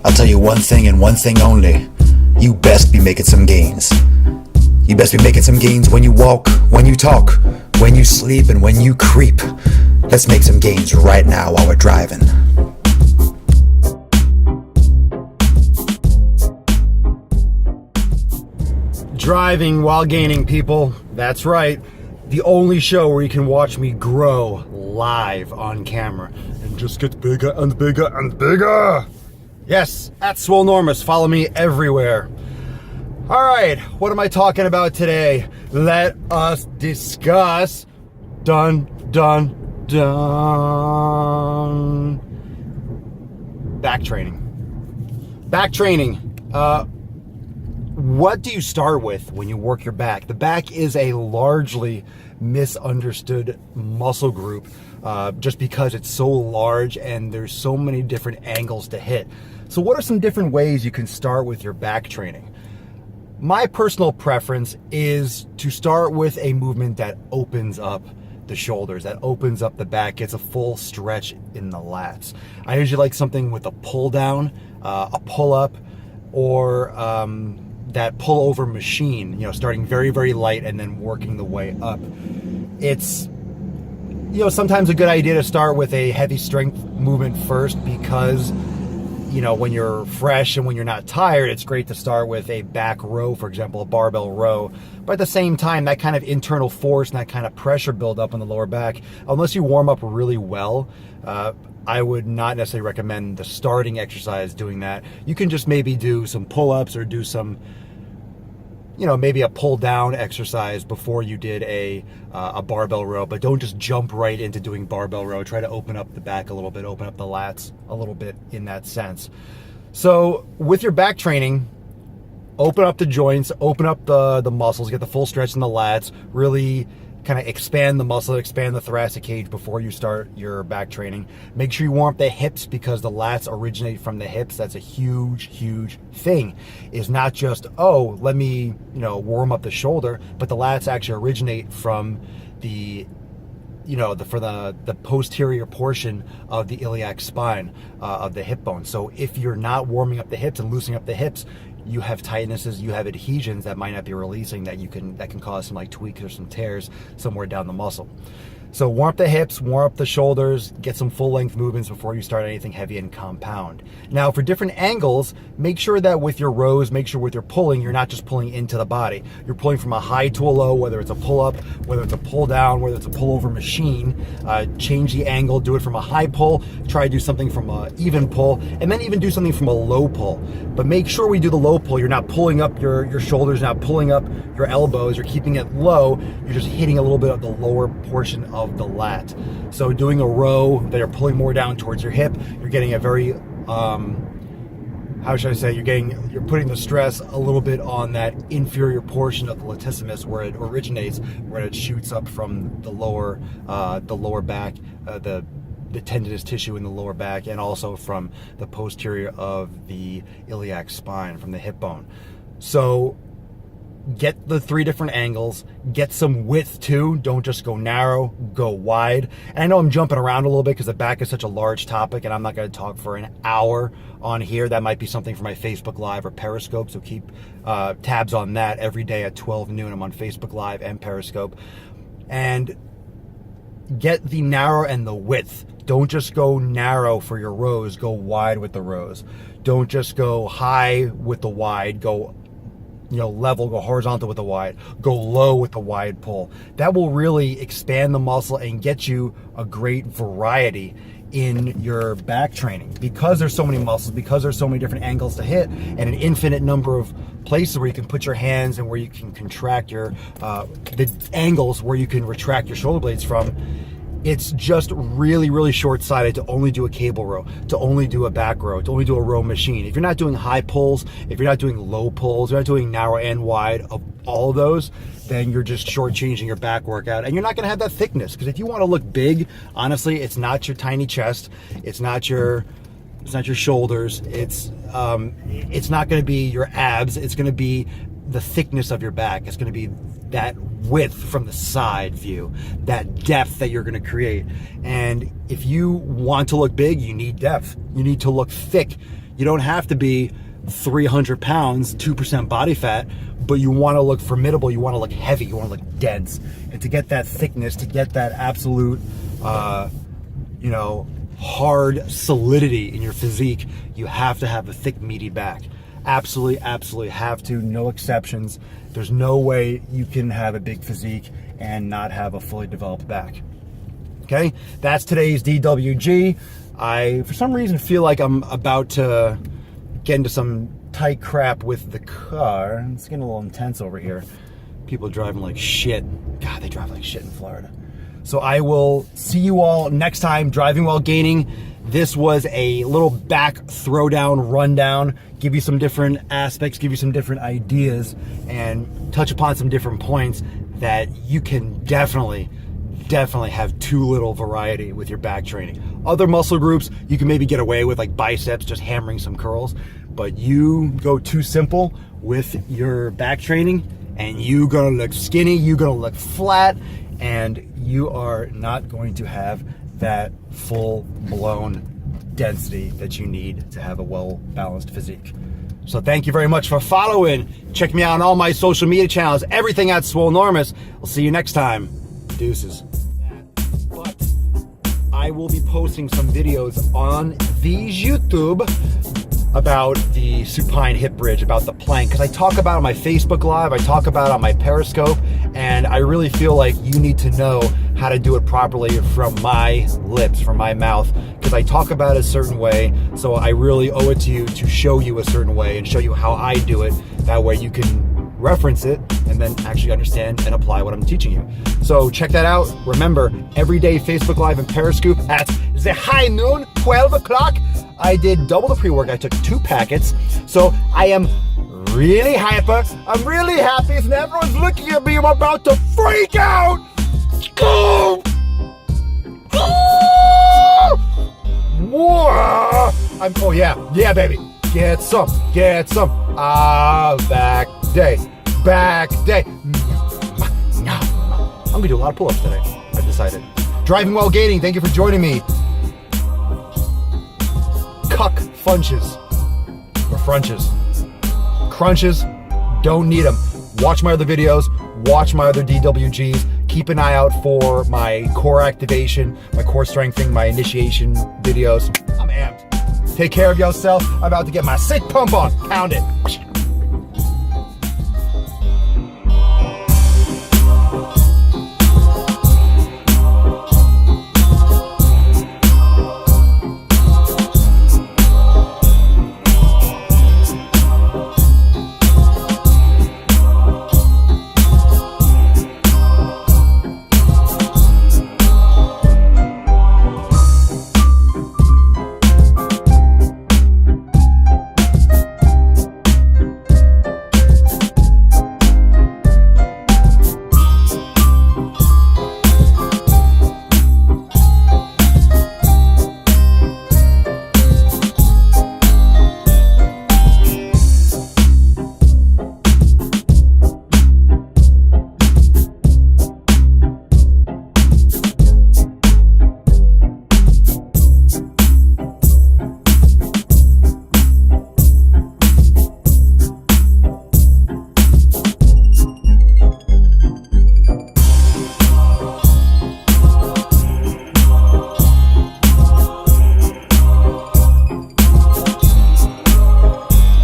I'll tell you one thing and one thing only. You best be making some gains. You best be making some gains when you walk, when you talk, when you sleep, and when you creep. Let's make some gains right now while we're driving. Driving while gaining, people. That's right. The only show where you can watch me grow live on camera. And just get bigger and bigger and bigger. Yes, at Swolenormous. Follow me everywhere. All right, what am I talking about today? Let us discuss. Dun, dun, dun. Back training. Back training. What do you start with when you work your back? The back is a largely misunderstood muscle group just because it's so large and there's so many different angles to hit. So what are some different ways you can start with your back training? My personal preference is to start with a movement that opens up the shoulders, that opens up the back, gets a full stretch in the lats. I usually like something with a pull down, a pull up, or that pull over machine, you know, starting very, very light and then working the way up. It's, you know, sometimes a good idea to start with a heavy strength movement first because, you know, when you're fresh and when you're not tired, it's great to start with a back row, for example, a barbell row. But at the same time, that kind of internal force and that kind of pressure build up on the lower back, unless you warm up really well, I would not necessarily recommend the starting exercise doing that. You can just maybe do some pull-ups or do some, you know, maybe a pull down exercise before you did a barbell row, but don't just jump right into doing barbell row. Try to open up the back a little bit, open up the lats a little bit in that sense. So with your back training, open up the joints, open up the muscles, get the full stretch in the lats, really kind of expand the muscle, expand the thoracic cage before you start your back training. Make sure you warm up the hips because the lats originate from the hips. That's a huge, huge thing. Is not just, oh, let me, you know, warm up the shoulder, but the lats actually originate from the, you know, the posterior portion of the iliac spine of the hip bone. So if you're not warming up the hips and loosening up the hips, you have tightnesses, you have adhesions that might not be releasing that can cause some like tweaks or some tears somewhere down the muscle. So warm up the hips, warm up the shoulders, get some full length movements before you start anything heavy and compound. Now for different angles, make sure that with your rows, make sure with your pulling, you're not just pulling into the body. You're pulling from a high to a low, whether it's a pull up, whether it's a pull down, whether it's a pull over machine. Change the angle, do it from a high pull, try to do something from an even pull, and then even do something from a low pull. But make sure we do the low pull, you're not pulling up your shoulders, not pulling up your elbows, you're keeping it low, you're just hitting a little bit of the lower portion of the lat. So doing a row that you're pulling more down towards your hip, you're getting a very, how should I say, you're putting the stress a little bit on that inferior portion of the latissimus where it originates, where it shoots up from the lower back, the tendinous tissue in the lower back, and also from the posterior of the iliac spine, from the hip bone. So get the 3 different angles, get some width too. Don't just go narrow, go wide. And I know I'm jumping around a little bit because the back is such a large topic and I'm not going to talk for an hour on here. That might be something for my Facebook Live or Periscope, so keep tabs on that. Every day at 12 noon, I'm on Facebook Live and Periscope. And get the narrow and the width. Don't just go narrow for your rows, go wide with the rows. Don't just go high with the wide, go, you know, level, go horizontal with the wide, go low with the wide pull. That will really expand the muscle and get you a great variety in your back training because there's so many muscles, because there's so many different angles to hit and an infinite number of places where you can put your hands and where you can contract your the angles where you can retract your shoulder blades from. It's just really, really short-sighted to only do a cable row, to only do a back row, to only do a row machine. If you're not doing high pulls, if you're not doing low pulls, you're not doing narrow and wide of all of those, then you're just shortchanging your back workout. And you're not gonna have that thickness, because if you wanna look big, honestly, it's not your tiny chest, it's not your shoulders, it's not gonna be your abs, it's gonna be the thickness of your back. It's going to be that width from the side view, that depth that you're going to create. And if you want to look big, you need depth. You need to look thick. You don't have to be 300 pounds, 2% body fat, but you want to look formidable. You want to look heavy. You want to look dense. And to get that thickness, to get that absolute, hard solidity in your physique, you have to have a thick, meaty back. Absolutely, absolutely have to. No exceptions. There's no way you can have a big physique and not have a fully developed back. Okay, that's today's DWG. I, for some reason, feel like I'm about to get into some tight crap with the car. It's getting a little intense over here. People driving like shit. God, they drive like shit in Florida. So I will see you all next time, Driving While Gaining. This was a little back throwdown rundown, give you some different aspects, give you some different ideas, and touch upon some different points that you can definitely have too little variety with your back training. Other muscle groups, you can maybe get away with, like biceps, just hammering some curls, but you go too simple with your back training and you're gonna look skinny, you're gonna look flat, and you are not going to have that full-blown density that you need to have a well-balanced physique. So thank you very much for following. Check me out on all my social media channels, everything at Swolenormous. I'll see you next time. Deuces. But I will be posting some videos on the YouTube about the supine hip bridge, about the plank, because I talk about it on my Facebook Live, I talk about it on my Periscope, and I really feel like you need to know how to do it properly from my lips, from my mouth, because I talk about it a certain way, so I really owe it to you to show you a certain way and show you how I do it. That way you can reference it and then actually understand and apply what I'm teaching you. So check that out. Remember, every day Facebook Live and Periscope at the high noon, 12 o'clock. I did double the pre-work. I took 2 packets. So I am really hyper. I'm really happy. And everyone's looking at me. I'm about to freak out. Oh, yeah, baby. Get some. Back day. No. I'm gonna do a lot of pull-ups today, I've decided. Driving While Gaining, thank you for joining me. Cuck funches. Or frunches. Crunches, don't need them. Watch my other videos, watch my other DWGs. Keep an eye out for my core activation, my core strengthening, my initiation videos. I'm amped. Take care of yourself. I'm about to get my sick pump on. Pound it.